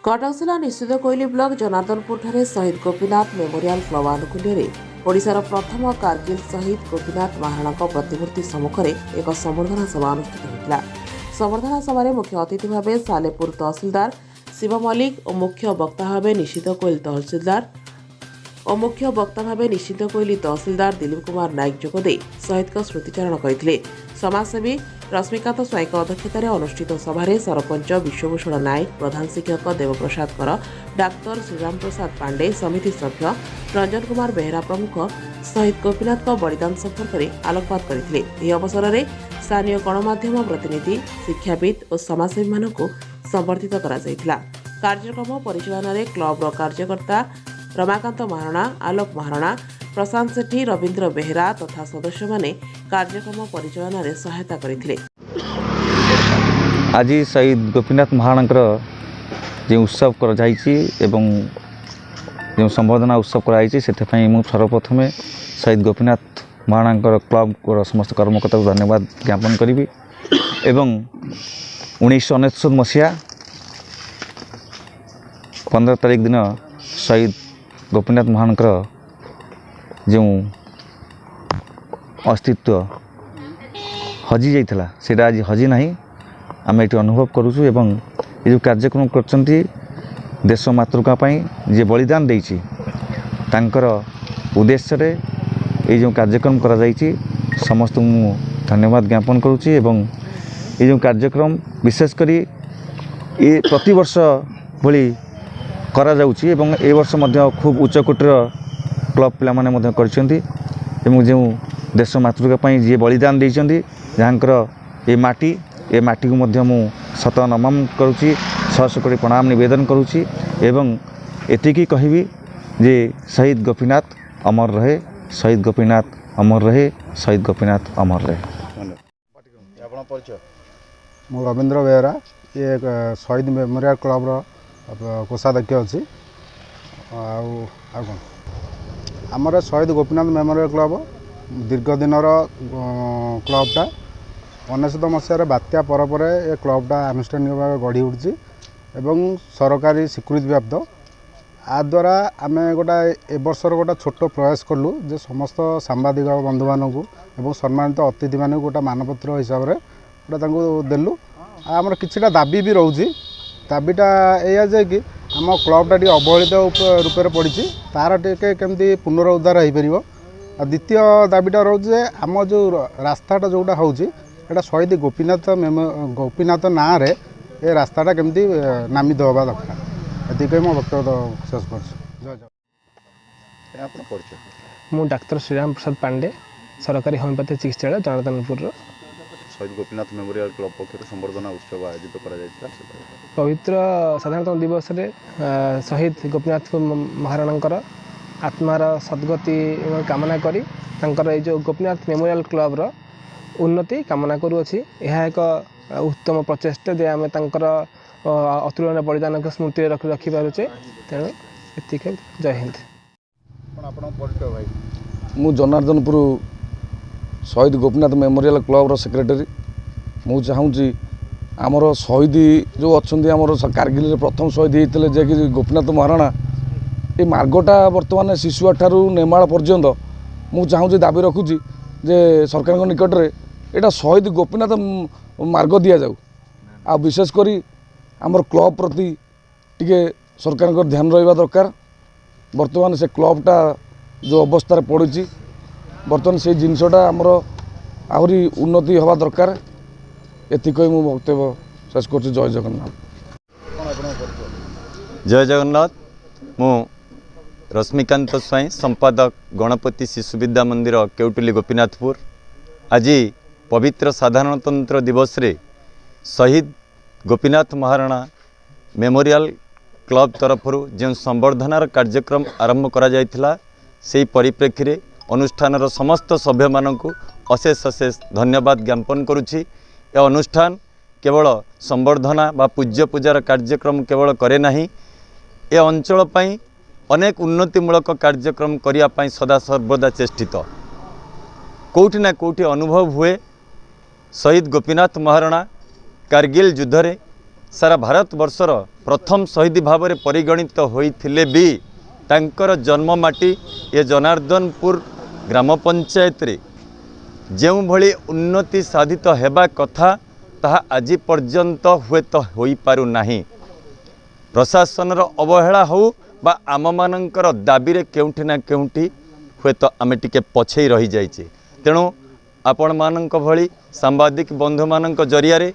कटक जिला निश्चित कोइली ब्लॉक जनार्दनपुर ठारे शहीद गोपीनाथ मेमोरियल क्लब आनुकूल्य ओडिशार प्रथम कारगिल शहीद गोपीनाथ महाराणा प्रतिमूर्ति सम्मुखें एक संबर्धना सभा अनुष्ठित होता। संबर्धना सभा मुख्य अतिथि भाव सालेपुर तहसिलदार शिव मल्लिक और मुख्य वक्ता भाव निश्चित कोइल तहसिलदार और मुख्य वक्ता भाव निश्चित कोइली तहसिलदार दिलीप कुमार नायक जोगदे शहीद का स्मृतिचारण करते। समाजसेवी रश्मिकांत स्वाई अध्यक्षतार अनुष्ठित सभारे सरपंच विश्वभूषण नायक, प्रधान शिक्षक देवप्रसाद कर, डाक्तर श्रीराम प्रसाद पांडे, समिति सभ्य रंजन कुमार बेहेरा प्रमुख शहीद गोपीनाथ का बलिदान संपर्क में आलोकपात करते। यह अवसर में स्थानीय गणमाध्यम प्रतिनिधि, शिक्षाविद और समाजसेवी मानक संबर्धित करा। कार्यक्रम परिचालन में क्लबर कार्यकर्ता रमाकांत महाराणा, आलोक महाराणा, प्रशांत सेठी, रवींद्र बेहेरा तथा सदस्य माने कार्यक्रम परिचालन में सहायता करथिले। आज शहीद गोपीनाथ महाराणा जो उत्सव कर जो संबर्धना उत्सव कराई सर्वप्रथम शहीद गोपीनाथ महाराणा क्लब को समस्त कर्मकर्ता को धन्यवाद ज्ञापन करी। एवं 1999 मसीहा 15 तारीख दिन शहीद गोपीनाथ महाराणा जो अस्तित्व हजि जाइथिला सेटा आज हजि नाही आम ये अनुभव करूँ। एवं ये जो कार्यक्रम करछंती देश मातृका जे बलिदान देइछि तांकर उद्देश्य रे ये जो कार्यक्रम करा जाइछि समस्त मु धन्यवाद ज्ञापन करूँ। एवं ये जो कार्यक्रम विशेष करी ये प्रति वर्ष भली करा जाउछि एवं ए वर्ष मध्य खूब उच्च कोटीर क्लब पिला माने मध्य करछंती एवं जो देश मातृका जी बलिदान देइछंती जहाँकर ये माटी को मध्य मु सत नमन करुच्ची, शह कोटी प्रणाम निवेदन करुच्ची। एवं एतिकी कहबी जे शहीद गोपीनाथ अमर रहे, शहीद गोपीनाथ अमर रहे, शहीद गोपीनाथ अमर रहे। मु रवींद्र बेहेरा ये शहीद मेमोरियल क्लब कोषाध्यक्ष अच्छी कौन आमर शहीद गोपीनाथ मेमोरियल क्लब दीर्घ दिन क्लबटा 1999 मसीह बात्या पर ये क्लबटा आनुष्ठानिक भाव गढ़ी उठी एवं सरकारी स्वीकृति प्राप्त आ द्वारा आम गोटा ए वर्षर गोटा छोट प्रयास कलु जे समस्त सांबादिक बंधु मानू एवं सम्मानित अतिथि मानू गोटा मानपत्र हिसाब से गोटा देलु। आमर किछिटा दाबी भी रोचे दाबीटा या जे कि आम क्लबटा टी अवहेलित रूप में पड़ी तार टे केमती पुनरुद्धार हो पार। द्वितीय दाबीटा रोचे आम जो रास्ताटा जोटा होची एटा शहीद गोपीनाथ ना रे ये रास्ताटा केमती नामित होगा दरकार ये मो वक्तव्य शेष कर। मु डाक्तर श्रीराम प्रसाद पांडे सरकारी होमिओपैथी चिकित्सालय जनार्दनपुर शहीद गोपीनाथ मेमोरियल क्लब पक्ष संबर्धना उत्सव आयोजित करा पवित्र साधारणतन्त्र दिवस रे शहीद गोपीनाथ महाराणा आत्मार सद्गति कामना करी तांकर ये जो गोपीनाथ मेमोरियल क्लब रो उन्नति कामना करुअछि। यह एक उत्तम प्रचेष्टा जे आम तांकर अतुलनीय बलिदान को स्मृति रखी पारुचे। तेणु एतिक जय हिंद। मु जनार्दनपुर शहीद गोपीनाथ मेमोरियल क्लब रो सेक्रेटरी मु चाहूँगी आमर शहीद जो अच्छा आमर कारगिल प्रथम शहीद होते जे कि गोपीनाथ महाराणा ये मार्गटा बर्तमान शिशुआ ठारू नेमाल पर्यंत मु चाहूँगी दाबी रखुची जे सरकार निकट में यहाँ शहीद गोपीनाथ मार्ग दि जाऊ आ विशेषकर आमर क्लब प्रति टिके सरकार ध्यान रहा दरकार। बर्तमान से क्लबटा जो अवस्था पड़ी बर्तमान से जिनसटा आमर आहरी उन्नति हवा दरकार एतिक मु वक्तव्य शेष कर। जय जगन्नाथ। जय जगन्नाथ। मु रश्मिकांत स्वाई संपादक गणपति शिशु विद्या मंदिर केवटुली गोपीनाथपुर। आज पवित्र साधारणतंत्र दिवस रे शहीद गोपीनाथ महाराणा मेमोरियल क्लब तरफ जो संबर्धनार कार्यक्रम आरंभ करा जायथिला सेही परिप्रेक्षी रे अनुष्ठानर समस्त सभ्य मानकु अशेष अशेष धन्यवाद ज्ञापन करुछि। यह अनुष्ठान केवल संबर्धना बा पूज्य पूजार कार्यक्रम केवल करे नाही, ए अंचल पई अनेक उन्नतिमूलक कार्यक्रम करने सदा सर्वदा चेष्टित। कौटि ना कौटि अनुभव हुए शहीद गोपीनाथ महाराणा कारगिल युद्ध रे सारा भारत वर्षर प्रथम शहीद भाव में परिगणित होइथिले भी तांकर जन्म माटी ये जनार्दनपुर ग्राम पंचायत रे जो भली उन्नति साधित हेबा कथा ताहा आज पर्यंत हुए तो होई पारु नाही। प्रशासन अवहेला हो बा आम मानकर दाबी रे केउठी ना केउठी हुए तो आमे टिके पछई रही जाइछे। तेणु आपण मानक भली सांबादिक बंधु मानक जरिया रे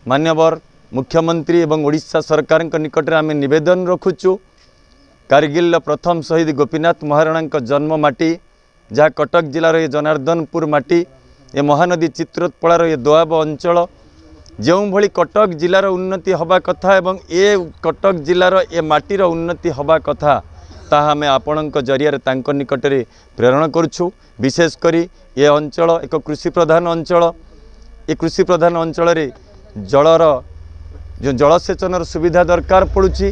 मान्यवर मुख्यमंत्री एवं ओडिशा सरकार निकट में आमे निवेदन रखुचु कारगिल प्रथम शहीद गोपीनाथ महाराणा जन्म माटी जहाँ कटक जिलार ये जनार्दनपुर माटी ये महानदी चित्रोत्पलार ये दोआब अंचल जो भली कटक जिलार उन्नति हवा कथा एवं ये कटक जिलार ये माटीर उन्नति हवा कथा ताहा आमे आपणक जरिया तांको निकट में प्रेरण करुछु। विशेष करी ये अंचल एक कृषि प्रधान अंचल। ये कृषि प्रधान अंचल रे जलर जो जलसेचन सुविधा दरकार पड़ुछि।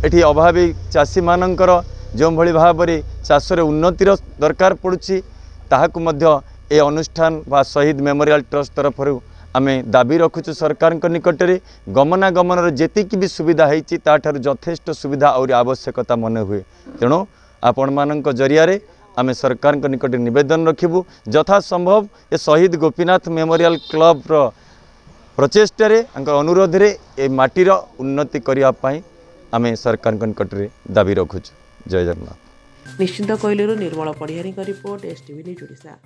एठी अभावी चाषी मानकर जो भली भाव में चाष उन्नतिर दरकार पड़ुछि ताहाकु मध्य ए अनुष्ठान बा शहीद मेमोरियल ट्रस्ट तरफ आमे दाबी रखुछु सरकार निकट में गमनागमन जेतिकी भी सुविधा होती ताठार यथेष्ट सुविधा और आवश्यकता मन हुए। तेणु आपण मानक जरिया रे आमे सरकार निकट निवेदन रखिबू यथा संभव ये शहीद गोपीनाथ मेमोरियल क्लब रो प्रचेष्टा रे अनुरोध रे ए माटीर उन्नति करिया पई आमे सरकार निकट रे दाबी रखुछु। जय जगन्नाथ। निश्चिंत कोइलू निर्मल पढ़ियारी रिपोर्ट एसटीवी न्यूज ओडिशा।